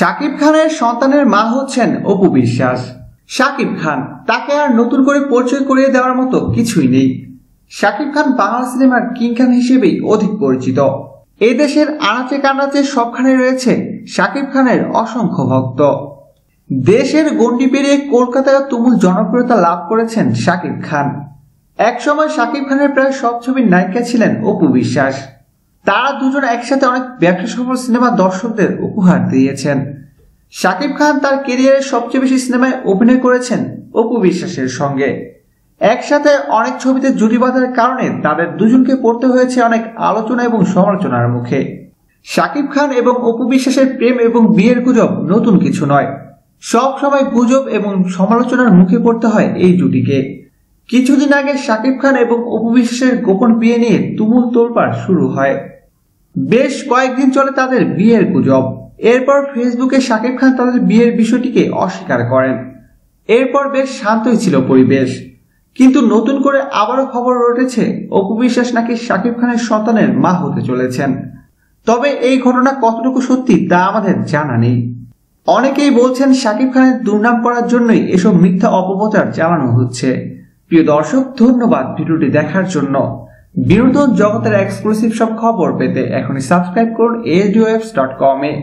শাকিব খানের সন্তানের মা হচ্ছেন অপু বিশ্বাস। শাকিব খান, তাকে আর নতুন করে পরিচয় করিয়ে দেওয়ার মতো কিছুই নেই। শাকিব খান বাংলা সিনেমার কিং খান হিসেবেই অধিক পরিচিত। এই দেশের আনাচে কানাচে সবখানে রয়েছে শাকিব খানের অসংখ্য ভক্ত। দেশের গণ্ডি পেরিয়ে কলকাতায় তুমুল জনপ্রিয়তা লাভ করেছেন শাকিব খান। একসময় শাকিব খানের প্রায় সব ছবির নায়িকা ছিলেন অপু বিশ্বাস। তারা দুজন একসাথে অনেক ব্যবসা সফল সিনেমা দর্শকদের উপহার দিয়েছেন। শাকিব খান তার ক্যারিয়ারের সবচেয়ে বেশি সিনেমায় অভিনয় করেছেন অপু বিশ্বাসের সঙ্গে। একসাথে অনেক ছবিতে জুটি বাঁধার কারণে তাদের দুজনকে পড়তে হয়েছে অনেক আলোচনা এবং সমালোচনার মুখে। শাকিব খান এবং অপু বিশ্বাসের প্রেম এবং বিয়ের গুজব নতুন কিছু নয়। সব সময় গুজব এবং সমালোচনার মুখে পড়তে হয় এই জুটিকে। কিছুদিন আগে শাকিব খান এবং অপু বিশ্বাসের গোপন বিয়ে নিয়ে তুমুল তোলপাড় শুরু হয়। বেশ কয়েকদিন চলে তাদের বিয়ের গুজব। এরপর ফেসবুকে শাকিব খান তাদের বিয়ের বিষয়টিকে অস্বীকার করেন। এরপর বেশ শান্তই ছিল পরিবেশ, কিন্তু নতুন করে আবারও খবর উঠেছে অপু বিশ্বাস নাকি শাকিব খানের সন্তানের মা হতে চলেছেন। তবে এই ঘটনা কতটুকু সত্যি তা আমাদের জানা নেই। অনেকেই বলছেন শাকিব খানের দুর্নাম করার জন্যই এসব মিথ্যা অপপ্রচার চালানো হচ্ছে। প্রিয় দর্শক, ধন্যবাদ ভিডিওটি দেখার জন্য। বিনোদন জগতের এক্সক্লুসিভ সব খবর পেতে এখনই সাবস্ক্রাইব করুন ASDOapps.com-এ।